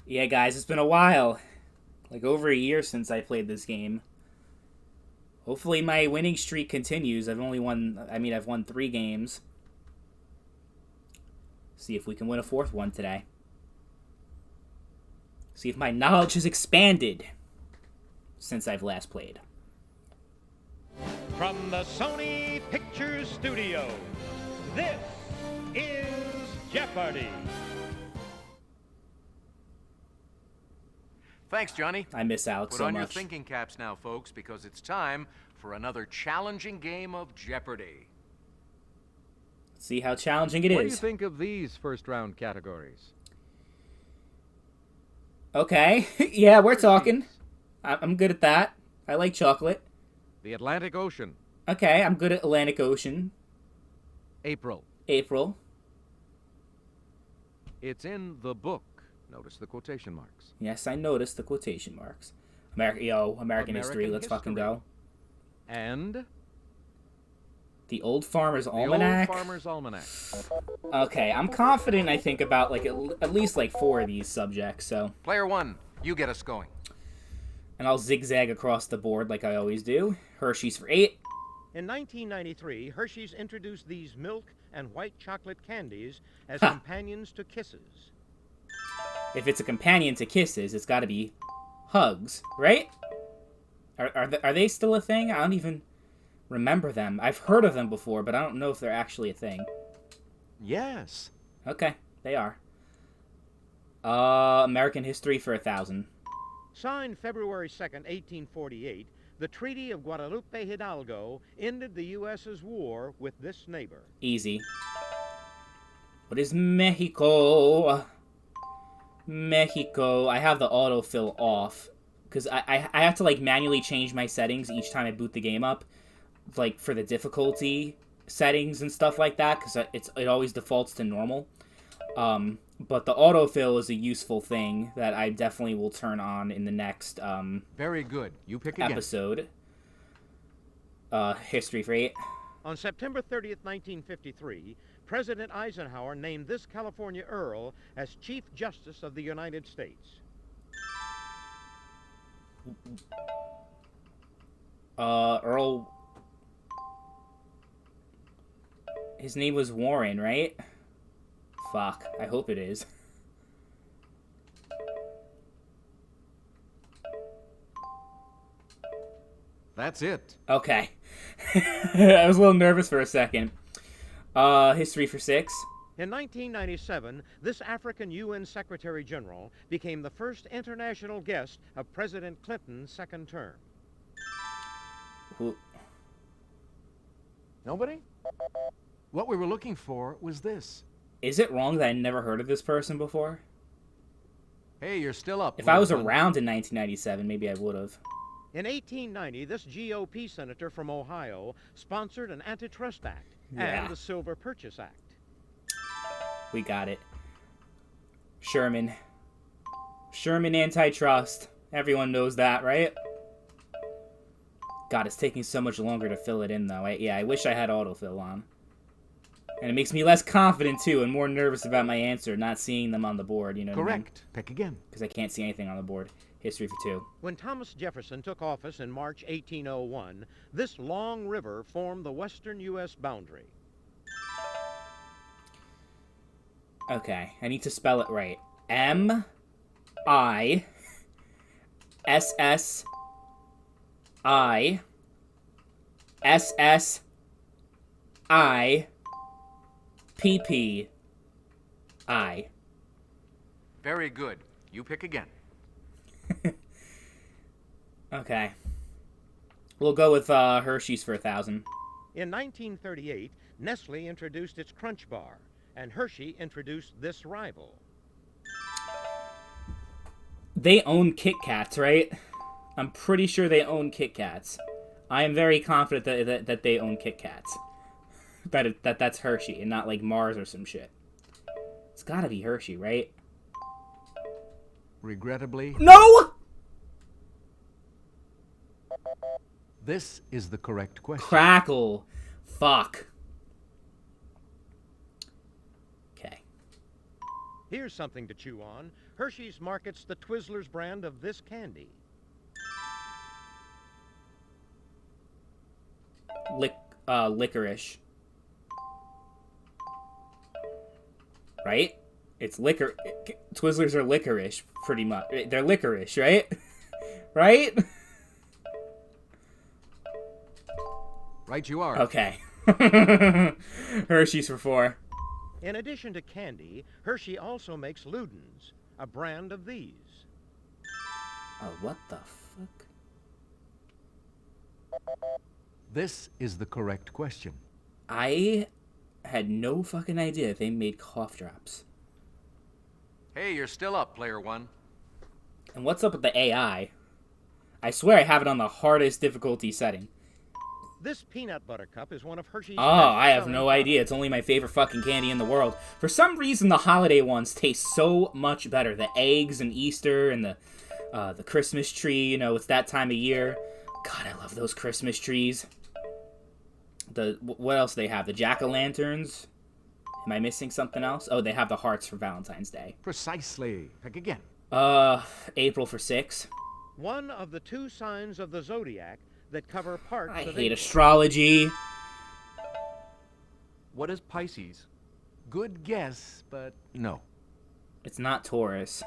Yeah, guys, it's been a while. Like over a year since I played this game. Hopefully my winning streak continues. I've won 3 games. See if we can win a 4th one today. See if my knowledge has expanded since I've last played. From the Sony Pictures Studio, this is Jeopardy! Thanks, Johnny. I miss Alex Put so on your much. thinking caps now, folks, because it's time for another challenging game of Jeopardy! See how challenging it What do you is. think of these first-round categories? Okay, yeah, we're Hershey's, talking. I'm good at that. I like chocolate. the Atlantic Ocean, Okay, I'm good at Atlantic Ocean. April. April. It's in the book. Notice the quotation marks. Yes, I noticed the quotation marks. American history. Let's fucking go. And The Old Farmer's the Almanac. Old Farmer's Almanac. Okay, I'm confident. I think about like at least like 4 of these subjects. So, Player one, you get us going. and I'll zigzag across the board like I always do. Hershey's for 8. In 1993, Hershey's introduced these milk and white chocolate candies as Ha. companions to kisses. If it's a companion to kisses, it's got to be hugs, right? Are they still a thing? I don't even remember them. I've heard of them before, but I don't know if they're actually a thing. Yes. Okay, they are. American history for 1,000. Signed February 2nd, 1848, the Treaty of Guadalupe Hidalgo ended the U.S.'s war with this neighbor. Easy. What is Mexico? Mexico. I have the autofill off because I have to like manually change my settings each time I boot the game up, like for the difficulty settings and stuff like that, because it always defaults to normal. But the autofill is a useful thing that I definitely will turn on in the next Very good. You pick again. episode. History for 8. On September 30th, 1953, President Eisenhower named this California Earl as Chief Justice of the United States. Earl. His name was Warren, right? Fuck. I hope it is. That's it. Okay. I was a little nervous for a second. History for 6. In 1997, this African UN Secretary General became the first international guest of President Clinton's second term. Who? Nobody? What we were looking for was this. Is it wrong that I never heard of this person before? Hey, you're still up. If I was little one. around in 1997, maybe I would have. In 1890, this GOP senator from Ohio sponsored an antitrust act Yeah. and the Silver Purchase Act. We got it. Sherman. Sherman antitrust. Everyone knows that, right? God, it's taking so much longer to fill it in, though. I wish I had autofill on. And it makes me less confident, too, and more nervous about my answer, not seeing them on the board, you know what I mean? Correct. Pick again. Because I can't see anything on the board. History for 2. When Thomas Jefferson took office in March 1801, this long river formed the western U.S. boundary. Okay, I need to spell it right. M-I-S-S-I-S-S-I-P-P-I. Very good. You pick again. Okay. We'll go with Hershey's for 1,000. In 1938, Nestle introduced its Crunch Bar, and Hershey introduced this rival. They own Kit Kats, right? I'm pretty sure they own Kit Kats. I am very confident that they own Kit Kats. That's Hershey and not like Mars or some shit. It's gotta be Hershey, right? Regrettably, No! this is the correct question. Crackle. Fuck. Okay. Here's something to chew on. Hershey's markets the Twizzlers brand of this candy. Licorice. Right? It's liquor. Twizzlers are licorice, pretty much. They're licorice, right? Right? Right you are. Okay. Hershey's for 4. In addition to candy, Hershey also makes Ludens, a brand of these. Oh, what the fuck? This is the correct question. I had no fucking idea they made cough drops. Hey, you're still up, player one. And what's up with the AI? I swear I have it on the hardest difficulty setting. This peanut butter cup is one of Hershey's. Oh, I have no idea. It's only my favorite fucking candy in the world. For some reason, the holiday ones taste so much better. The eggs and Easter and the Christmas tree. You know, it's that time of year. God, I love those Christmas trees. What else do they have? The jack-o'-lanterns. Am I missing something else? Oh, they have the hearts for Valentine's Day. Precisely. Pick again. April for 6. One of the 2 signs of the zodiac that cover parts I of hate April. astrology. What is Pisces? Good guess, but no. It's not Taurus.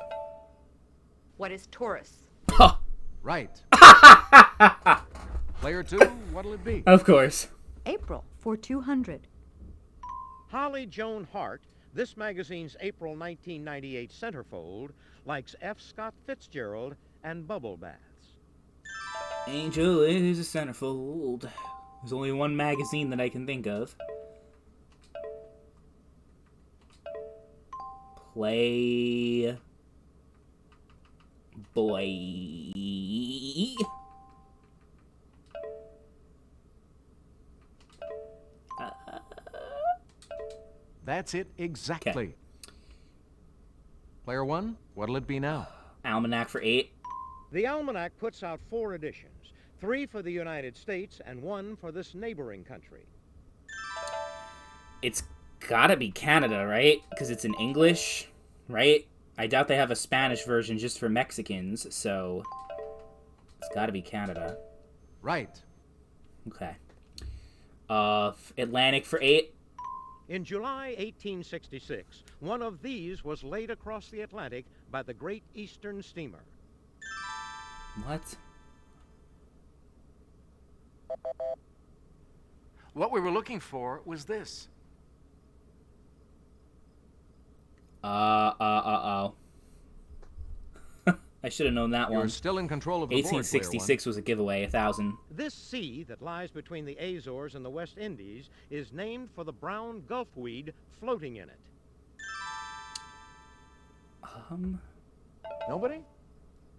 What is Taurus? Right. Player 2, what'll it be? Of course. April for 200. Holly Joan Hart, this magazine's April 1998 centerfold, likes F. Scott Fitzgerald and bubble baths. Angel is a centerfold. There's only one magazine that I can think of. Play... Boy... That's it exactly. Okay. Player 1, what'll it be now? Almanac for 8. The Almanac puts out 4 editions, 3 for the United States and 1 for this neighboring country. It's gotta be Canada, right? Because it's in English, right? I doubt they have a Spanish version just for Mexicans, so... It's gotta be Canada. Right. Okay. Atlantic for 8. In July 1866, one of these was laid across the Atlantic by the Great Eastern Steamer. What? What we were looking for was this. Uh-oh. I should have known that You're one. still in control of the board, Player 1866 was a giveaway, 1,000. This sea that lies between the Azores and the West Indies is named for the brown gulfweed floating in it. Nobody?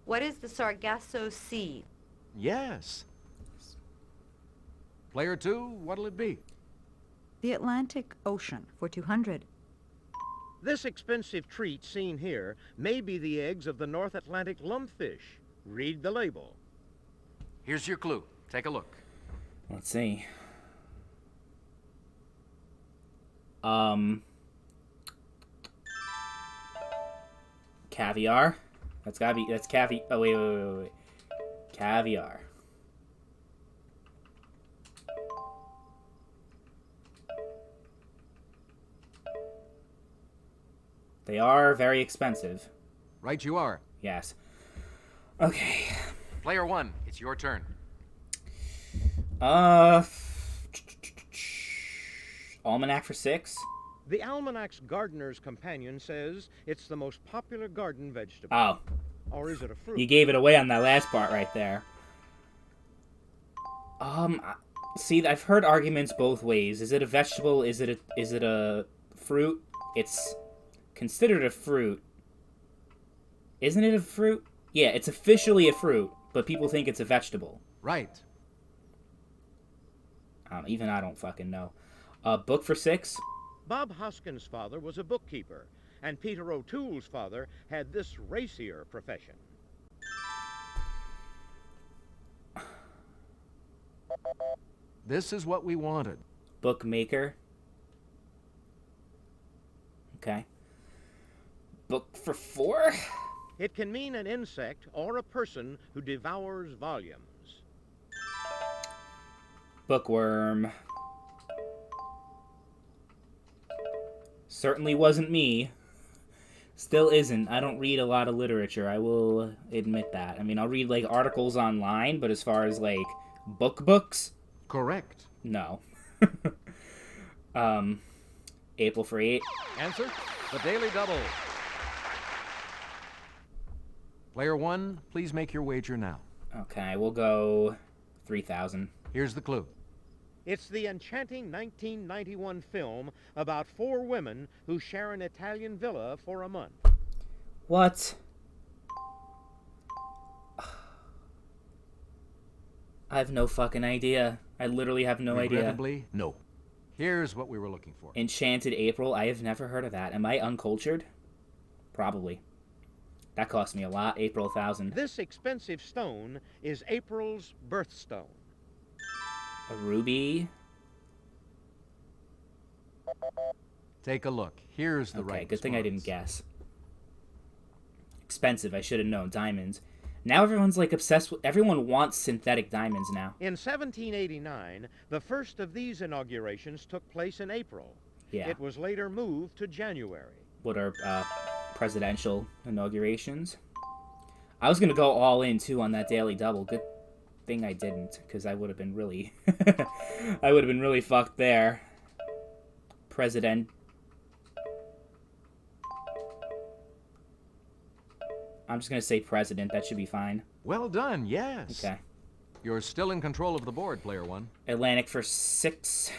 What is the Sargasso Sea? Yes. Player 2, what'll it be? The Atlantic Ocean for 200. This expensive treat seen here may be the eggs of the North Atlantic lumpfish. Read the label. Here's your clue. Take a look. Let's see. Caviar? That's gotta be, that's caviar. Oh, wait. Caviar. They are very expensive. Right you are. Yes. Okay. Player 1, it's your turn. Almanac for 6. The Almanac's Gardener's Companion says it's the most popular garden vegetable. Oh, Or is it a fruit? you gave it away on that last part right there. See, I've heard arguments both ways. Is it a vegetable? Is it a fruit? It's considered a fruit. Isn't it a fruit? Yeah, it's officially a fruit, but people think it's a vegetable. Right. Even I don't fucking know. Book for 6. Bob Hoskins' father was a bookkeeper, and Peter O'Toole's father had this racier profession. This is what we wanted. Bookmaker. Okay. book for 4? It can mean an insect or a person who devours volumes. Bookworm. Certainly wasn't me. Still isn't. I don't read a lot of literature. I will admit that. I mean, I'll read, like, articles online, but as far as, like, books, Correct. no. April for 8. Answer, the Daily Double. Player 1, please make your wager now. Okay, we'll go 3,000. Here's the clue. It's the enchanting 1991 film about 4 women who share an Italian villa for a month. What? I have no fucking idea. I literally have no idea. Regrettably, no. Here's what we were looking for. Enchanted April? I have never heard of that. Am I uncultured? Probably. That cost me a lot. April 1,000. This expensive stone is April's birthstone. A ruby? Take a look. Here's the right Okay, good thing I didn't response. guess. Expensive. I should have known. Diamonds. Now everyone's like obsessed with... Everyone wants synthetic diamonds now. In 1789, the first of these inaugurations took place in April. Yeah. It was later moved to January. What are presidential inaugurations? I was gonna go all in too on that Daily Double. Good thing I didn't, because I would have been really... I would have been really fucked there. President... I'm just gonna say president. That should be fine. Well done, yes. Okay. You're still in control of the board, Player 1. Atlantic for 6.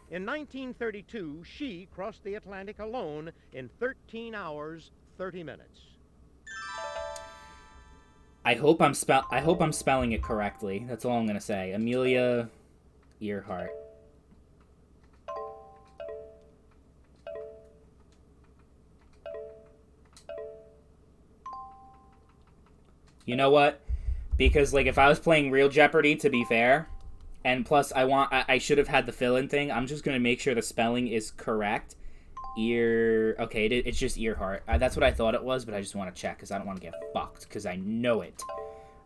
In 1932, she crossed the Atlantic alone in 13 hours, 30 minutes. I hope I'm spelling it correctly. That's all I'm gonna say. Amelia Earhart. You know what? Because, like, if I was playing real Jeopardy, to be fair, and plus I should have had the fill-in thing, I'm just gonna make sure the spelling is correct. Okay, it's just Earhart. That's what I thought it was, but I just want to check, because I don't want to get fucked, because I know it.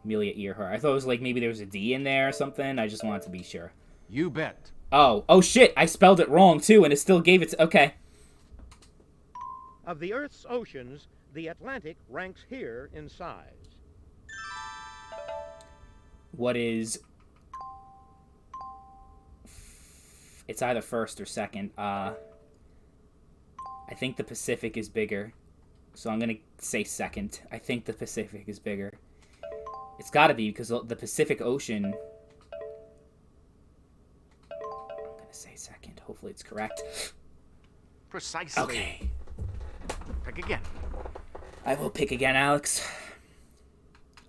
Amelia Earhart. I thought it was, like, maybe there was a D in there or something. I just wanted to be sure. You bet. Oh shit, I spelled it wrong, too, and it still gave it to... Okay. Of the Earth's oceans, the Atlantic ranks here in size. What is... It's either first or second. I think the Pacific is bigger. So I'm going to say second. I think the Pacific is bigger. It's got to be, because the Pacific Ocean... I'm going to say second. Hopefully it's correct. Precisely. Okay. Pick again. I will pick again, Alex.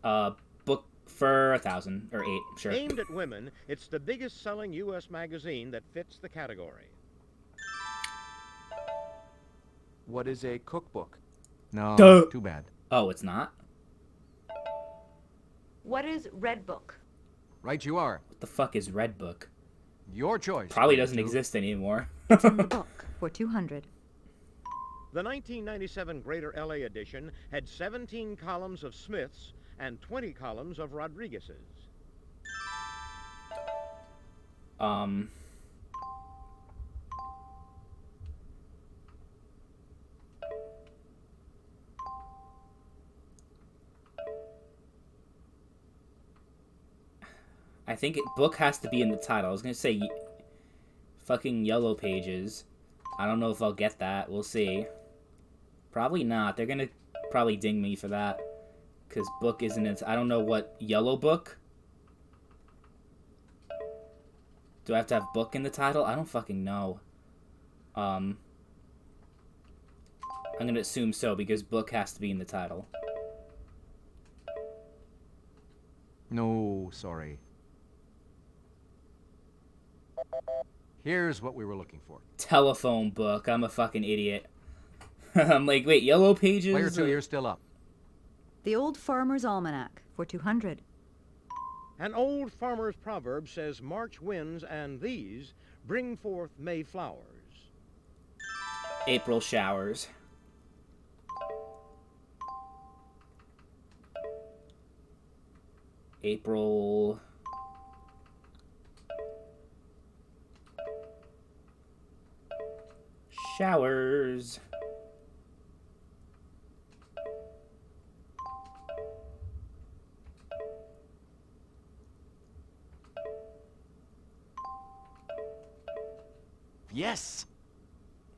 Book for 1,000. Or 8, sure. Aimed at women, it's the biggest selling U.S. magazine that fits the category. What is a cookbook? No, Duh. too bad. Oh, it's not? What is Red Book? Right you are. What the fuck is Red Book? Your choice. Probably Player doesn't 2. exist anymore. It's in the book for 200. The 1997 Greater LA edition had 17 columns of Smith's and 20 columns of Rodriguez's. I think book has to be in the title. I was gonna say fucking Yellow Pages. I don't know if I'll get that. We'll see. Probably not. They're gonna probably ding me for that. Because book isn't it. I don't know what Yellow Book. Do I have to have book in the title? I don't fucking know. I'm gonna assume so because book has to be in the title. No, sorry. Here's what we were looking for. Telephone book. I'm a fucking idiot. I'm like, wait, Yellow Pages? Player 2, you're still up. The Old Farmer's Almanac for 200. An old farmer's proverb says March winds and these bring forth May flowers. April showers. April. Showers. Yes!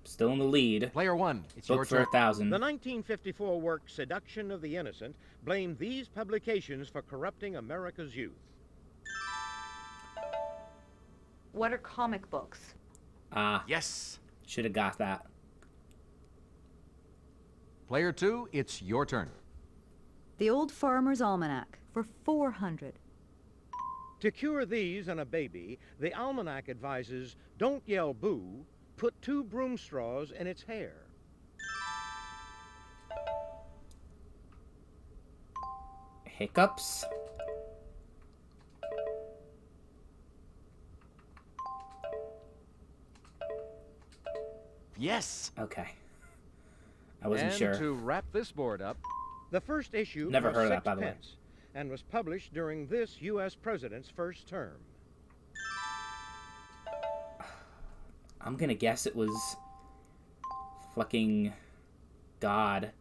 Still in the lead. Player 1, it's your Book for turn. 1,000. The 1954 work Seduction of the Innocent blamed these publications for corrupting America's youth. What are comic books? Ah, Yes. should have got that. Player 2, it's your turn. The Old Farmer's Almanac for 400. To cure these in a baby, the almanac advises, don't yell boo, put 2 broom straws in its hair. Hiccups. Yes! Okay. I wasn't And sure. to wrap this board up, the first issue Never was heard of that, by the way. 6 pence and was published during this U.S. president's first term. I'm gonna guess it was fucking God.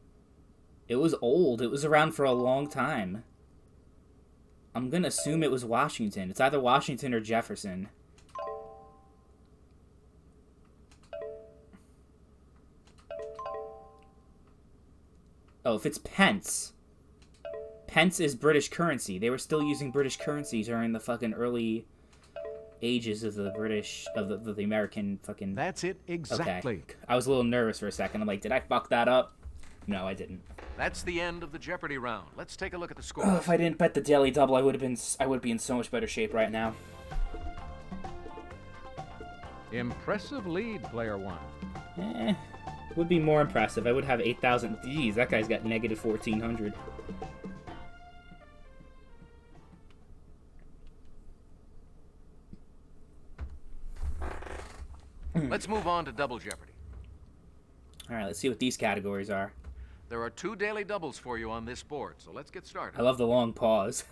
It was old. It was around for a long time. I'm gonna assume it was Washington. It's either Washington or Jefferson. Oh, if it's Pence. Pence is British currency. They were still using British currency during the fucking early ages of the British, of the American fucking... That's it exactly. Okay. I was a little nervous for a second. I'm like, did I fuck that up? No, I didn't. That's the end of the Jeopardy round. Let's take a look at the score. Oh, if I didn't bet the Daily Double, I would be in so much better shape right now. Impressive lead, Player 1. Would be more impressive. I would have 8,000. Jeez, that guy's got negative 1,400. Let's move on to Double Jeopardy. All right, let's see what these categories are. There are 2 daily doubles for you on this board, so let's get started. I love the long pause.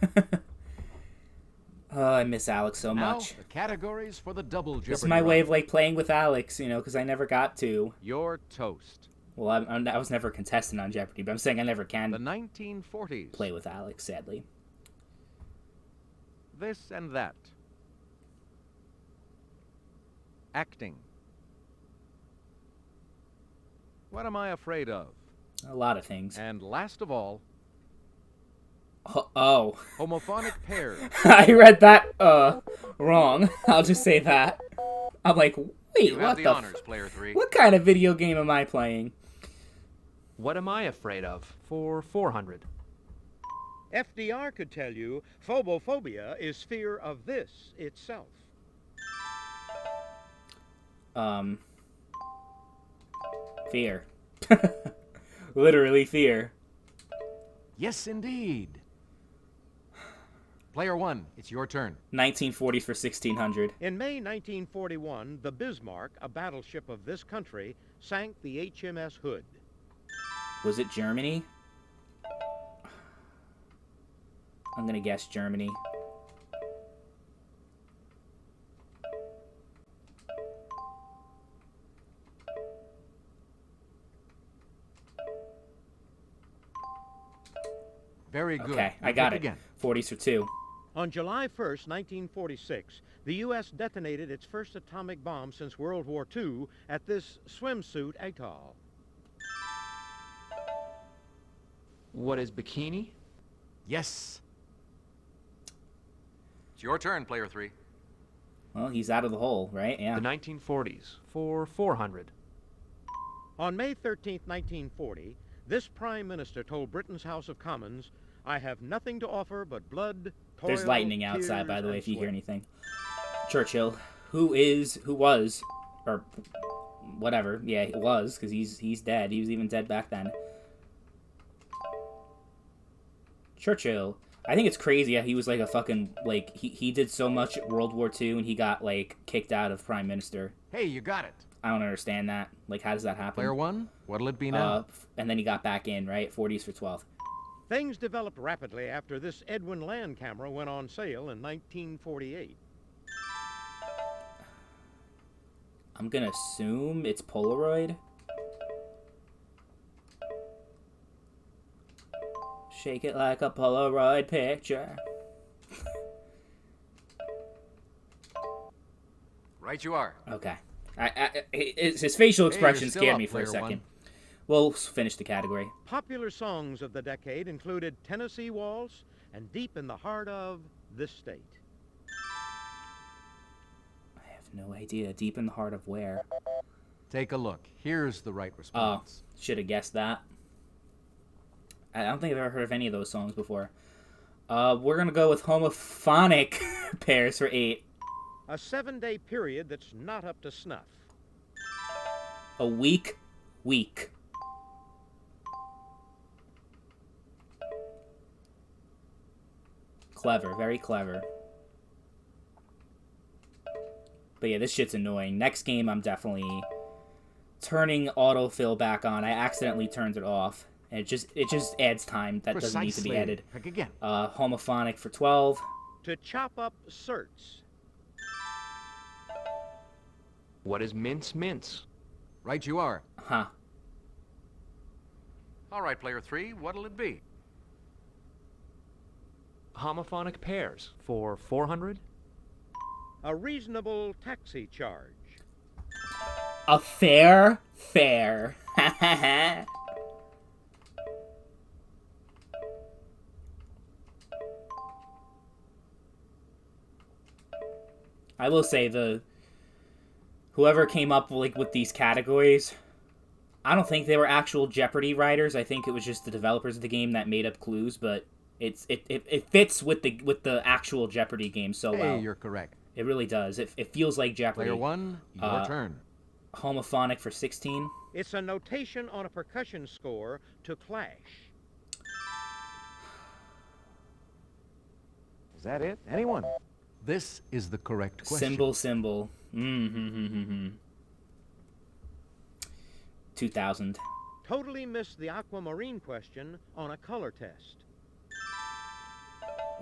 Oh, I miss Alex so Now, much. the categories for the Double Jeopardy This is my way round. of like playing with Alex, you know, because I never got to. Your toast. Well, I was never a contestant on Jeopardy, but I'm saying I never The can 1940s. play with Alex, sadly. This and that. Acting. What am I afraid of? A lot of things. And last of all, Oh. homophonic pairs. I read that wrong. I'll just say that. I'm like, wait, You have what the the honors, Player 3. what kind of video game am I playing? What am I afraid of? For 400. FDR could tell you phobophobia is fear of this itself. Fear. Literally fear. Yes, indeed. Player 1, it's your turn. 1940s for 1600. In May 1941, the Bismarck, a battleship of this country, sank the HMS Hood. Was it Germany? I'm gonna guess Germany. Very good. Okay, I You got pick it. again. 40s for 2. On July 1st, 1946, the U.S. detonated its first atomic bomb since World War II at this swimsuit atoll. What is bikini? Yes. It's your turn, Player 3. Well, he's out of the hole, right? Yeah. The 1940s. For 400. On May 13th, 1940, this Prime Minister told Britain's House of Commons, "I have nothing to offer but blood, toil, There's lightning outside, tears, by the way, and if you hear sweat." anything. Churchill, who was, or whatever. Yeah, he was, because he's dead. He was even dead back then. Churchill. I think it's crazy how he was like a fucking, like, he did so much at World War II and he got, like, kicked out of Prime Minister. Hey, you got it. I don't understand that. Like, how does that happen? Player 1, what'll it be now? And then he got back in, right? 40s for 12. Things developed rapidly after this Edwin Land camera went on sale in 1948. I'm gonna assume it's Polaroid. Shake it like a Polaroid picture. Right you are. Okay. His facial expression you're still scared up, me for a player second. one. We'll finish the category. Popular songs of the decade included Tennessee Waltz and Deep in the Heart of This State. I have no idea. Deep in the heart of where? Take a look. Here's the right Oh, response. should have guessed that. I don't think I've ever heard of any of those songs before. We're gonna go with homophonic pairs for 8. A 7-day period that's not up to snuff. A week. Clever, very clever. But yeah, this shit's annoying. Next game, I'm definitely turning autofill back on. I accidentally turned it off. And it just adds time that doesn't need to be added. Pick again. Homophonic for 12. To chop up certs. What is mince? Right you are. Huh. All right, player 3, what'll it be? Homophonic pairs for 400. A reasonable taxi charge. A fair. I will say whoever came up with these categories, I don't think they were actual Jeopardy writers. I think it was just the developers of the game that made up clues, but it fits with the actual Jeopardy game so well. Hey, you're correct. It really does. It feels like Jeopardy. Player 1, your turn. Homophonic for 16. It's a notation on a percussion score to clash. Is that it? Anyone? This is the correct question. Symbol. 2000. Totally missed the aquamarine question on a color test.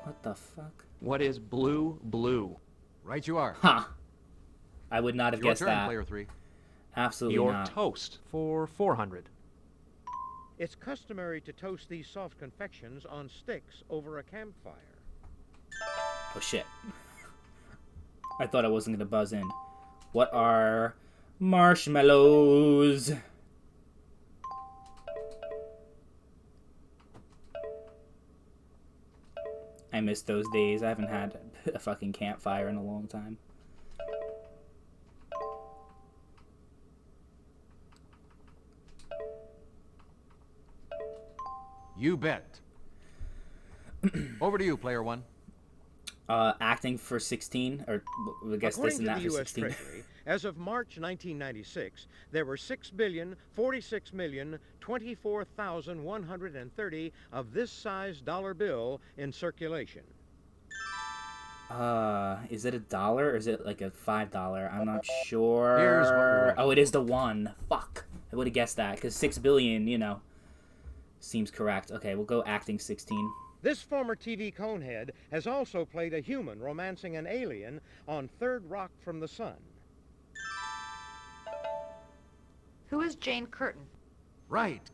What the fuck? What is blue? Right you are. Huh. I would not have Your guessed turn, that. player 3. Absolutely Your not. toast for 400. It's customary to toast these soft confections on sticks over a campfire. Oh shit. I thought I wasn't gonna buzz in. What are marshmallows? I miss those days. I haven't had a fucking campfire in a long time. You bet. Over to you, player 1. Acting for 16, or I guess According this and to that the for U.S. 16. Treasury, as of March 1996, there were 6,046,024,130 of this size dollar bill in circulation. Is it $1 or is it like a $5? I'm not sure. Here's what we're looking Oh, it is the 1. Fuck. I would have guessed that because 6 billion, seems correct. Okay, we'll go acting 16. This former TV conehead has also played a human romancing an alien on Third Rock from the Sun. Who is Jane Curtin? Right.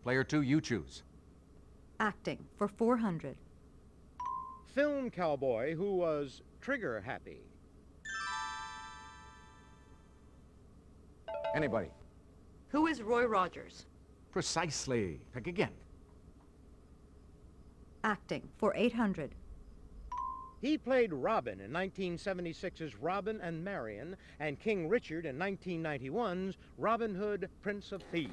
Player 2, you choose. Acting for 400. Film cowboy who was trigger happy. Anybody? Who is Roy Rogers? Precisely. Pick again. Acting for 800. He played Robin in 1976's Robin and Marian and King Richard in 1991's Robin Hood, Prince of Thieves.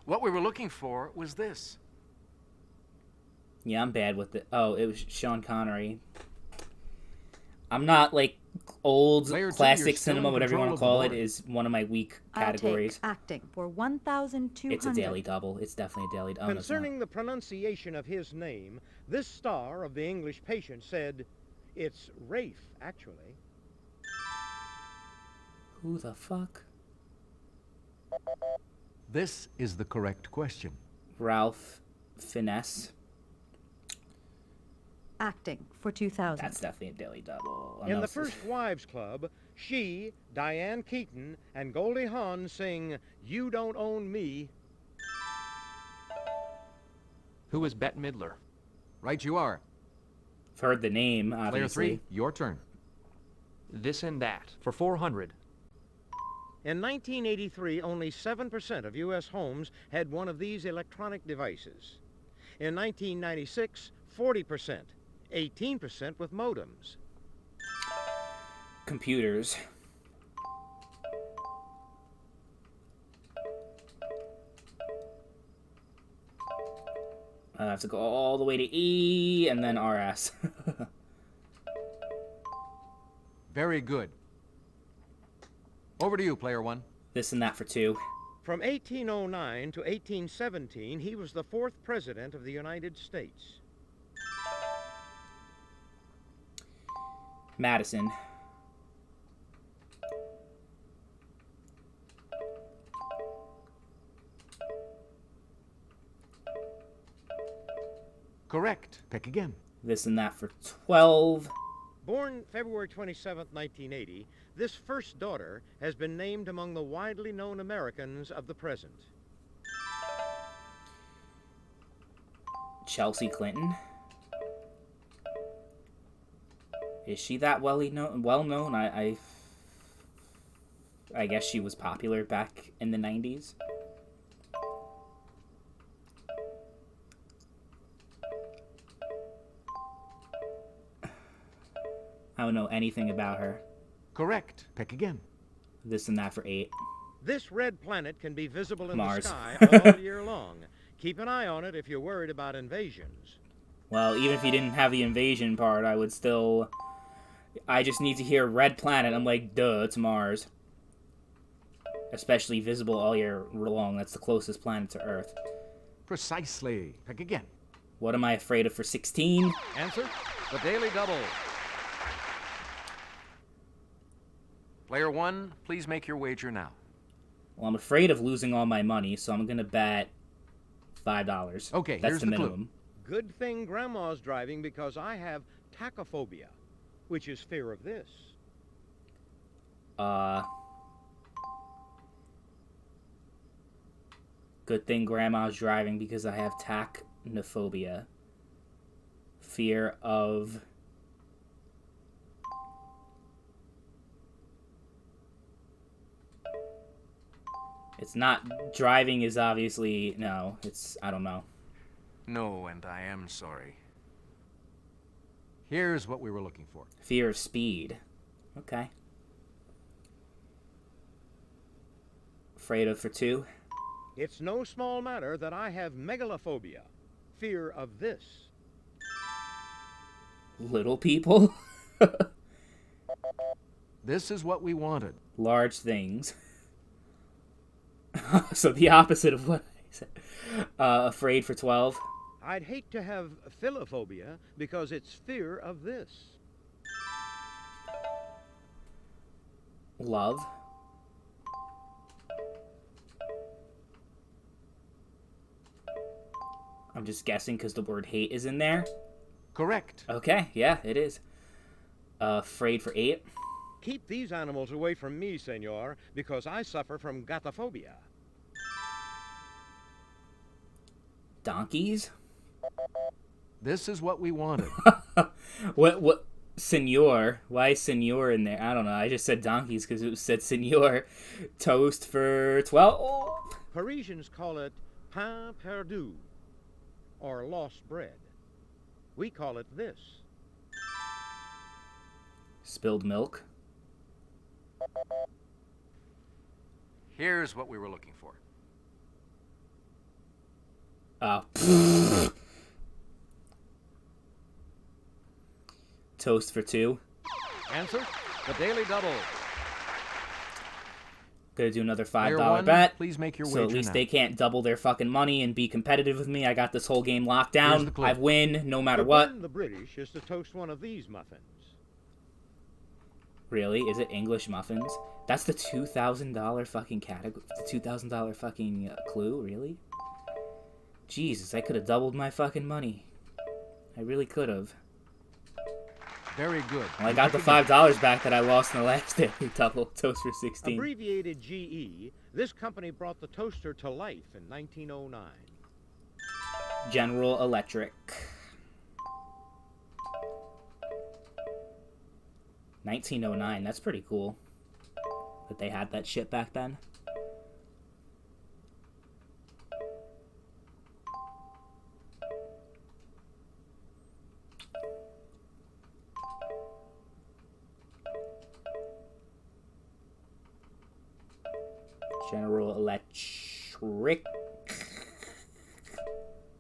What we were looking for was this. Yeah, I'm bad with it. Oh, it was Sean Connery. I'm not old Player 2, classic you're still cinema, in whatever you want to control call of it, the board. is one of my weak I'll categories. take acting for 1,200. It's a daily double. It's definitely a daily double. Oh, no, it's not. Concerning the pronunciation of his name, this star of the English Patient said, "It's Rafe, actually." Who the fuck? This is the correct question. Ralph Finesse. Acting for 2000. That's definitely a daily double. In The First Wives Club, she, Diane Keaton, and Goldie Hawn sing You Don't Own Me. Who is Bette Midler? Right you are. I've heard the name, Player obviously. 3, your turn. This and that for 400. In 1983, only 7% of U.S. homes had one of these electronic devices. In 1996, 40%, 18% with modems. Computers. I have to go all the way to E and then RS. Very good. Over to you, player 1. This and that for 2. From 1809 to 1817, he was the 4th President of the United States. Madison. Correct. Pick again. This and that for 12. Born February 27, 1980, this first daughter has been named among the widely known Americans of the present. Chelsea Clinton. Is she that well known? I guess she was popular back in the 90s. I don't know anything about her. Correct. Pick again. This and that for 8. This red planet can be visible in Mars. the sky all year long. Keep an eye on it if you're worried about invasions. Well, even if you didn't have the invasion part, I would still... I just need to hear red planet. I'm like, duh, it's Mars. Especially visible all year long. That's the closest planet to Earth. Precisely. Pick again. What am I afraid of for 16? Answer, the Daily Double. Player 1, please make your wager now. Well, I'm afraid of losing all my money, so I'm going to bet $5. Okay, That's here's the the clue. minimum. Good thing Grandma's driving because I have tachophobia, which is fear of this. Good thing Grandma's driving because I have tachnophobia. Fear of... It's not... Driving is obviously... No, it's... I don't know. No, and I am sorry. Here's what we were looking for. Fear of speed. Okay. Afraid of for 2. It's no small matter that I have megalophobia, fear of this. Little people? This is what we wanted. Large things. So the opposite of what I said. Afraid for 12. I'd hate to have philophobia because it's fear of this. Love. I'm just guessing because the word hate is in there. Correct. Okay, yeah, it is. Afraid for 8. Keep these animals away from me, senor, because I suffer from gatophobia. Donkeys? This is what we wanted. What? Senor? Why senor in there? I don't know. I just said donkeys because it said senor. Toast for 12. Parisians call it pain perdu, or lost bread. We call it this. Spilled milk. Here's what we were looking for. Toast for 2. Answer, the Daily Double. Gonna do another Player $5 one, bet. please make your so wager at least now. they can't double their fucking money and be competitive with me. I got this whole game locked Here's down. the clue. I win no matter To what. burn the British is to toast one of these muffins. Really? Is it English muffins? That's the $2,000 fucking category. The $2,000 fucking clue? Really? Jesus, I could have doubled my fucking money. I really could have. Very good. Well, I got the $5 back that I lost in the last Daily Double. Toast for 16. Abbreviated GE, this company brought the toaster to life in 1909. General Electric. 1909, that's pretty cool. That they had that shit back then. General Electric.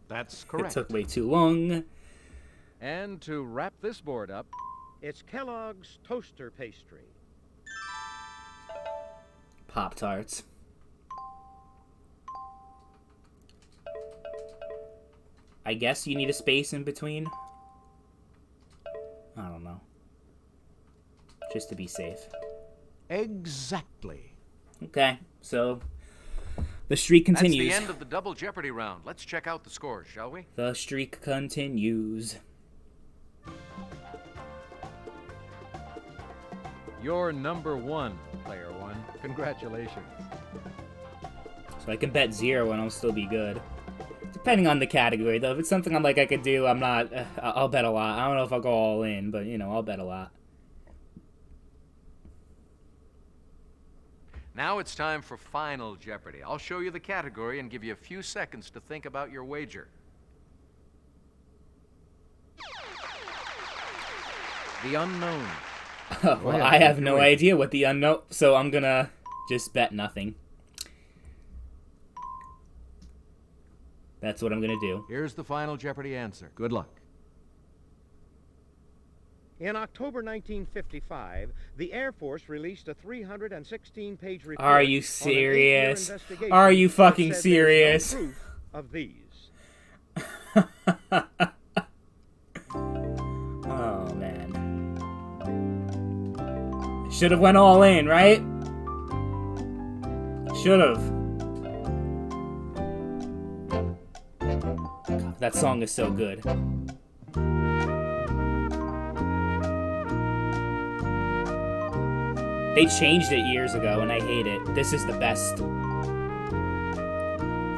That's It correct. took way too long. And to wrap this board up, It's Kellogg's toaster pastry. Pop-Tarts. I guess you need a space in between. I don't know. Just to be safe. exactly. Okay, so the streak continues. That's the end of the double Jeopardy round. Let's check out the scores, shall we? The streak continues. You're number one, player one. Congratulations. So I can bet 0 and I'll still be good. Depending on the category, though. If it's something I'm like I could do, I'm not... I'll bet a lot. I don't know if I'll go all in, but, you know, I'll bet a lot. Now it's time for Final Jeopardy. I'll show you the category and give you a few seconds to think about your wager. The unknown. Well, ahead, I have take it no away. idea what the unknown... So I'm gonna just bet nothing. That's what I'm gonna do. Here's the Final Jeopardy answer. Good luck. In October 1955, the Air Force released a 316-page report. Are you on an 8-year serious? investigation Are you that fucking said there is serious? no proof of these. Oh, man. Should have went all in, right? Should have. God, that song is so good. They changed it years ago, and I hate it. This is the best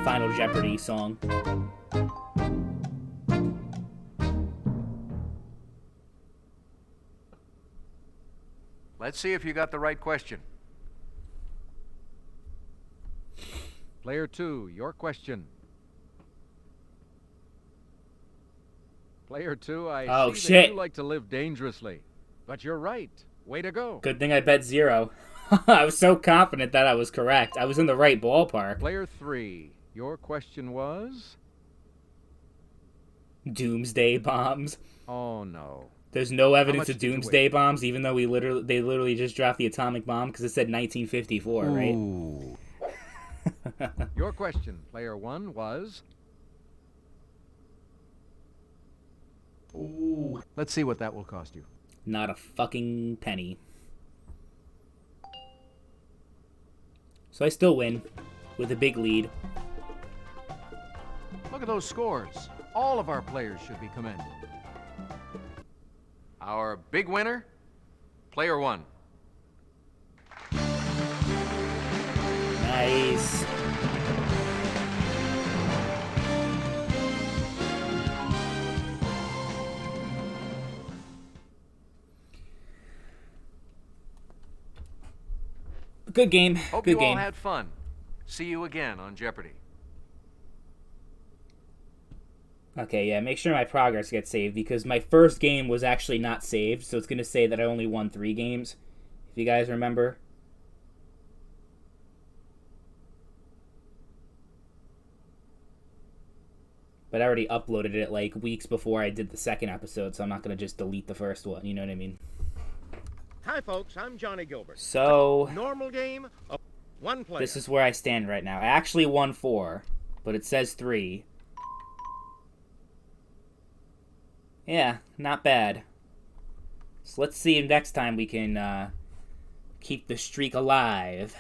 Final Jeopardy song. Let's see if you got the right question. Player two, your question. Player two, I Oh, see shit. that you like to live dangerously. But you're right. Way to go. Good thing I bet 0. I was so confident that I was correct. I was in the right ballpark. Player three, your question was? Doomsday bombs. Oh, no. There's no evidence much of did you doomsday win? bombs, even though they literally just dropped the atomic bomb because it said 1954, right? Ooh. Your question, player one, was? Ooh. Let's see what that will cost you. Not a fucking penny. So I still win with a big lead. Look at those scores. All of our players should be commended. Our big winner, player one. Nice. Good game. Hope Good you game. all had fun. See you again on Jeopardy. Okay, yeah, make sure my progress gets saved because my first game was actually not saved, so it's going to say that I only won 3 games, if you guys remember. But I already uploaded it like weeks before I did the second episode, so I'm not going to just delete the first one, you know what I mean? Hi, folks. I'm Johnny Gilbert. So, Normal game of 1 player. this is where I stand right now. I actually won 4, but it says 3. Yeah, not bad. So let's see if next time we can Keep the streak alive.